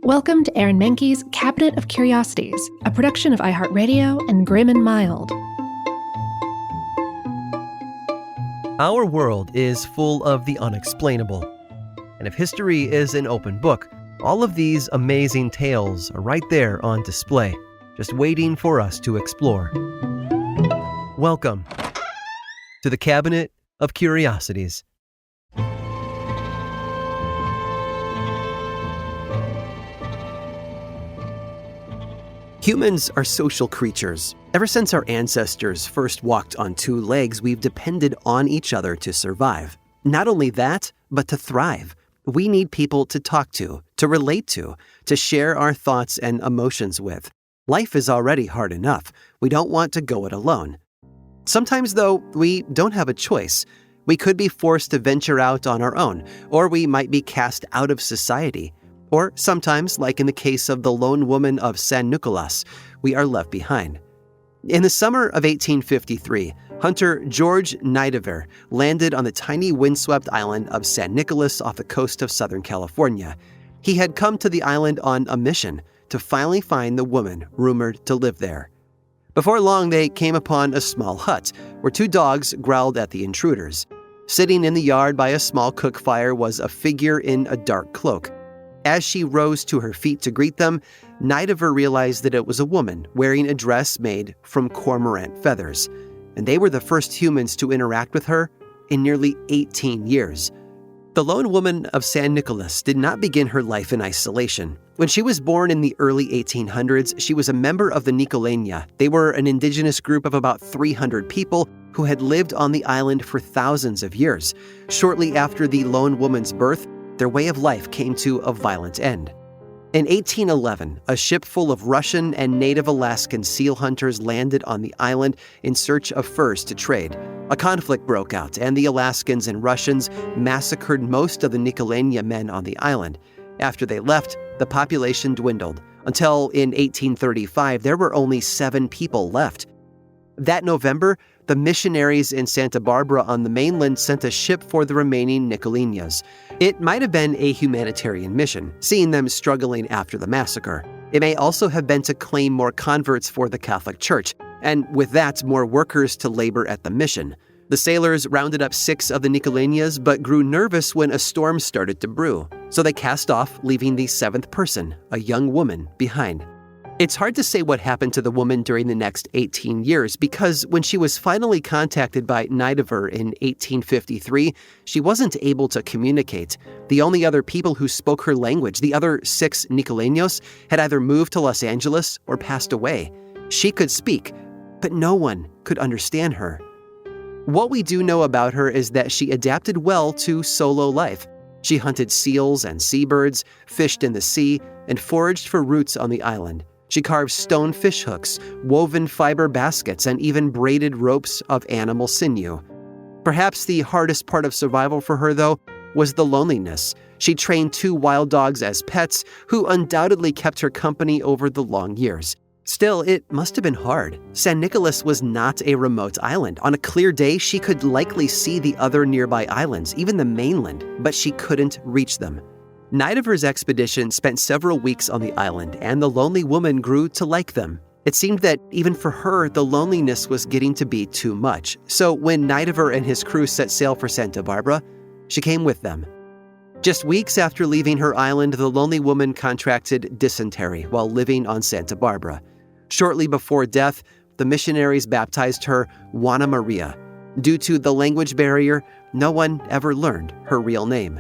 Welcome to Aaron Mahnke's Cabinet of Curiosities, a production of iHeartRadio and Grim and Mild. Our world is full of the unexplainable. And if history is an open book, all of these amazing tales are right there on display, just waiting for us to explore. Welcome to the Cabinet of Curiosities. Humans are social creatures. Ever since our ancestors first walked on two legs, we've depended on each other to survive. Not only that, but to thrive. We need people to talk to relate to share our thoughts and emotions with. Life is already hard enough. We don't want to go it alone. Sometimes, though, we don't have a choice. We could be forced to venture out on our own, or we might be cast out of society. Or sometimes, like in the case of the lone woman of San Nicolas, we are left behind. In the summer of 1853, hunter George Nicolas landed on the tiny windswept island of San Nicolas off the coast of Southern California. He had come to the island on a mission to finally find the woman rumored to live there. Before long, they came upon a small hut where two dogs growled at the intruders. Sitting in the yard by a small cook fire was a figure in a dark cloak. As she rose to her feet to greet them, Nicolas realized that it was a woman wearing a dress made from cormorant feathers, and they were the first humans to interact with her in nearly 18 years. The lone woman of San Nicolas did not begin her life in isolation. When she was born in the early 1800s, she was a member of the Nicoleña. They were an indigenous group of about 300 people who had lived on the island for thousands of years. Shortly after the lone woman's birth, their way of life came to a violent end. In 1811, a ship full of Russian and native Alaskan seal hunters landed on the island in search of furs to trade. A conflict broke out, and the Alaskans and Russians massacred most of the Nicoleña men on the island. After they left, the population dwindled, until in 1835 there were only 7 people left. That November, the missionaries in Santa Barbara on the mainland sent a ship for the remaining Nicoleñas. It might have been a humanitarian mission, seeing them struggling after the massacre. It may also have been to claim more converts for the Catholic Church, and with that, more workers to labor at the mission. The sailors rounded up 6 of the Nicoleñas, but grew nervous when a storm started to brew. So they cast off, leaving the 7th person, a young woman, behind. It's hard to say what happened to the woman during the next 18 years because when she was finally contacted by Nicolas in 1853, she wasn't able to communicate. The only other people who spoke her language, the other 6 Nicoleños, had either moved to Los Angeles or passed away. She could speak, but no one could understand her. What we do know about her is that she adapted well to solo life. She hunted seals and seabirds, fished in the sea, and foraged for roots on the island. She carved stone fish hooks, woven fiber baskets, and even braided ropes of animal sinew. Perhaps the hardest part of survival for her, though, was the loneliness. She trained 2 wild dogs as pets, who undoubtedly kept her company over the long years. Still, it must have been hard. San Nicolas was not a remote island. On a clear day, she could likely see the other nearby islands, even the mainland, but she couldn't reach them. Nicolas' expedition spent several weeks on the island, and the lonely woman grew to like them. It seemed that even for her, the loneliness was getting to be too much. So when Nicolas and his crew set sail for Santa Barbara, she came with them. Just weeks after leaving her island, the lonely woman contracted dysentery while living on Santa Barbara. Shortly before death, the missionaries baptized her Juana Maria. Due to the language barrier, no one ever learned her real name.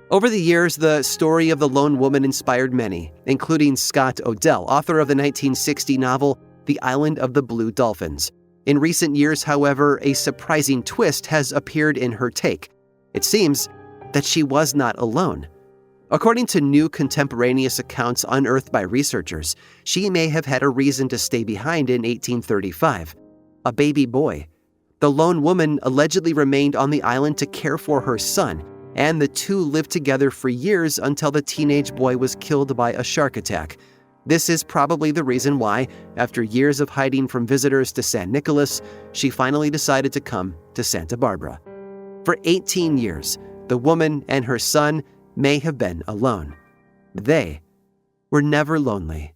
Over the years, the story of the lone woman inspired many, including Scott Odell, author of the 1960 novel The Island of the Blue Dolphins. In recent years, however, a surprising twist has appeared in her take. It seems that she was not alone. According to new contemporaneous accounts unearthed by researchers, she may have had a reason to stay behind in 1835. A baby boy. The lone woman allegedly remained on the island to care for her son, and the two lived together for years until the teenage boy was killed by a shark attack. This is probably the reason why, after years of hiding from visitors to San Nicolas, she finally decided to come to Santa Barbara. For 18 years, the woman and her son may have been alone. They were never lonely.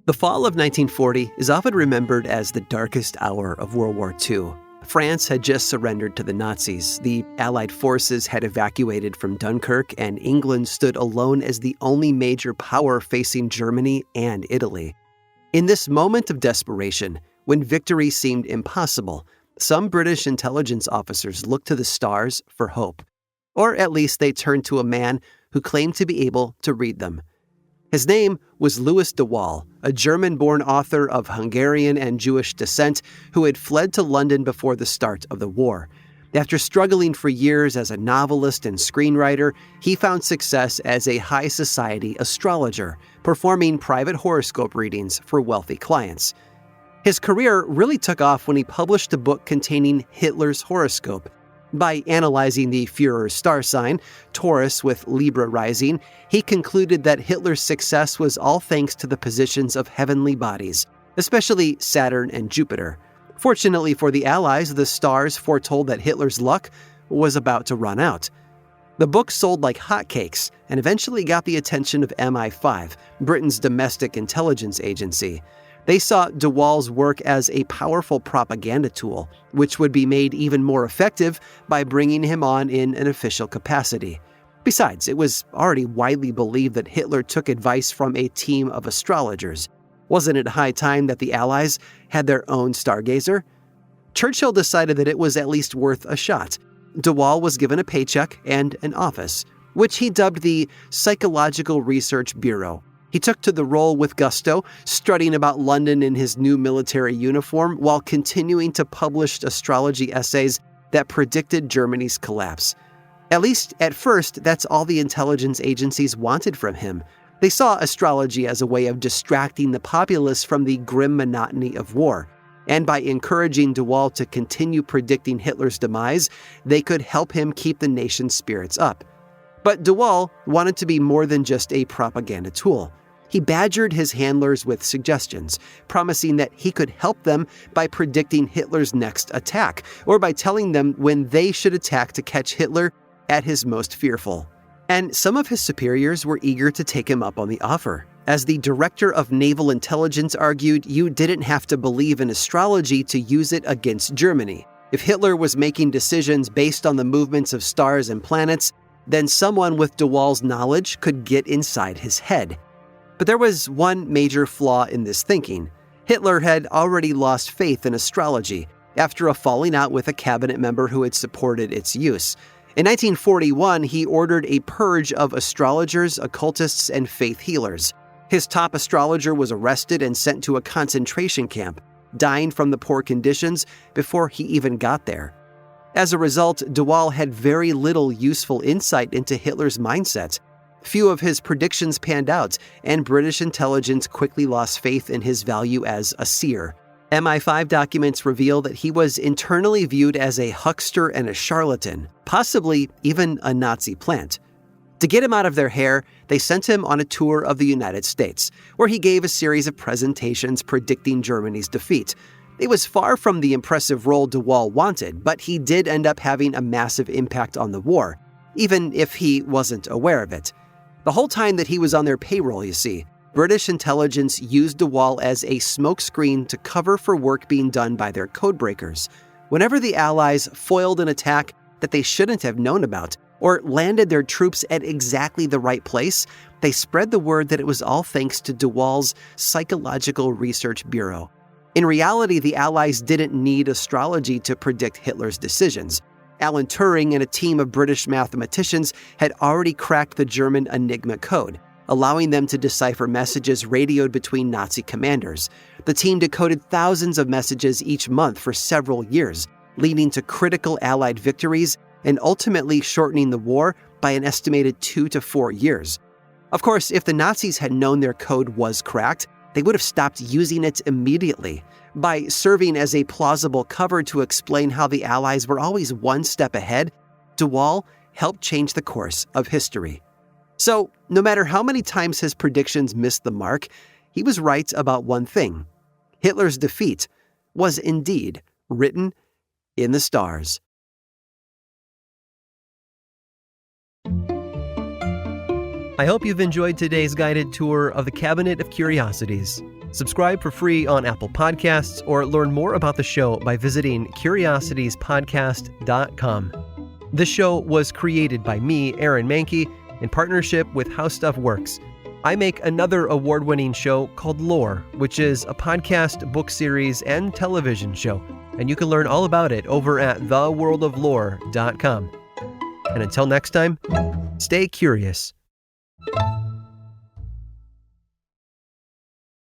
The fall of 1940 is often remembered as the darkest hour of World War II. France had just surrendered to the Nazis. The Allied forces had evacuated from Dunkirk, and England stood alone as the only major power facing Germany and Italy. In this moment of desperation, when victory seemed impossible, some British intelligence officers looked to the stars for hope. Or at least they turned to a man who claimed to be able to read them. His name was Louis de Waal, a German-born author of Hungarian and Jewish descent who had fled to London before the start of the war. After struggling for years as a novelist and screenwriter, he found success as a high society astrologer, performing private horoscope readings for wealthy clients. His career really took off when he published a book containing Hitler's horoscope. By analyzing the Führer's star sign, Taurus with Libra rising, he concluded that Hitler's success was all thanks to the positions of heavenly bodies, especially Saturn and Jupiter. Fortunately for the Allies, the stars foretold that Hitler's luck was about to run out. The book sold like hotcakes and eventually got the attention of MI5, Britain's domestic intelligence agency. They saw de Waal's work as a powerful propaganda tool, which would be made even more effective by bringing him on in an official capacity. Besides, it was already widely believed that Hitler took advice from a team of astrologers. Wasn't it high time that the Allies had their own stargazer? Churchill decided that it was at least worth a shot. De Waal was given a paycheck and an office, which he dubbed the Psychological Research Bureau. He took to the role with gusto, strutting about London in his new military uniform while continuing to publish astrology essays that predicted Germany's collapse. At least at first, that's all the intelligence agencies wanted from him. They saw astrology as a way of distracting the populace from the grim monotony of war. And by encouraging de Waal to continue predicting Hitler's demise, they could help him keep the nation's spirits up. But de Waal wanted to be more than just a propaganda tool. He badgered his handlers with suggestions, promising that he could help them by predicting Hitler's next attack, or by telling them when they should attack to catch Hitler at his most fearful. And some of his superiors were eager to take him up on the offer. As the director of naval intelligence argued, you didn't have to believe in astrology to use it against Germany. If Hitler was making decisions based on the movements of stars and planets, then someone with de Waal's knowledge could get inside his head. But there was one major flaw in this thinking. Hitler had already lost faith in astrology after a falling out with a cabinet member who had supported its use. In 1941, he ordered a purge of astrologers, occultists, and faith healers. His top astrologer was arrested and sent to a concentration camp, dying from the poor conditions before he even got there. As a result, de Waal had very little useful insight into Hitler's mindset. Few of his predictions panned out, and British intelligence quickly lost faith in his value as a seer. MI5 documents reveal that he was internally viewed as a huckster and a charlatan, possibly even a Nazi plant. To get him out of their hair, they sent him on a tour of the United States, where he gave a series of presentations predicting Germany's defeat. It was far from the impressive role de Waal wanted, but he did end up having a massive impact on the war, even if he wasn't aware of it. The whole time that he was on their payroll, you see, British intelligence used de Waal as a smokescreen to cover for work being done by their codebreakers. Whenever the Allies foiled an attack that they shouldn't have known about, or landed their troops at exactly the right place, they spread the word that it was all thanks to de Waal's Psychological Research Bureau. In reality, the Allies didn't need astrology to predict Hitler's decisions. Alan Turing and a team of British mathematicians had already cracked the German Enigma code, allowing them to decipher messages radioed between Nazi commanders. The team decoded thousands of messages each month for several years, leading to critical Allied victories and ultimately shortening the war by an estimated 2 to 4 years. Of course, if the Nazis had known their code was cracked, they would have stopped using it immediately. By serving as a plausible cover to explain how the Allies were always one step ahead, de Waal helped change the course of history. So, no matter how many times his predictions missed the mark, he was right about one thing. Hitler's defeat was indeed written in the stars. I hope you've enjoyed today's guided tour of the Cabinet of Curiosities. Subscribe for free on Apple Podcasts or learn more about the show by visiting curiositiespodcast.com. This show was created by me, Aaron Mahnke, in partnership with How Stuff Works. I make another award-winning show called Lore, which is a podcast, book series, and television show, and you can learn all about it over at theworldoflore.com. And until next time, stay curious.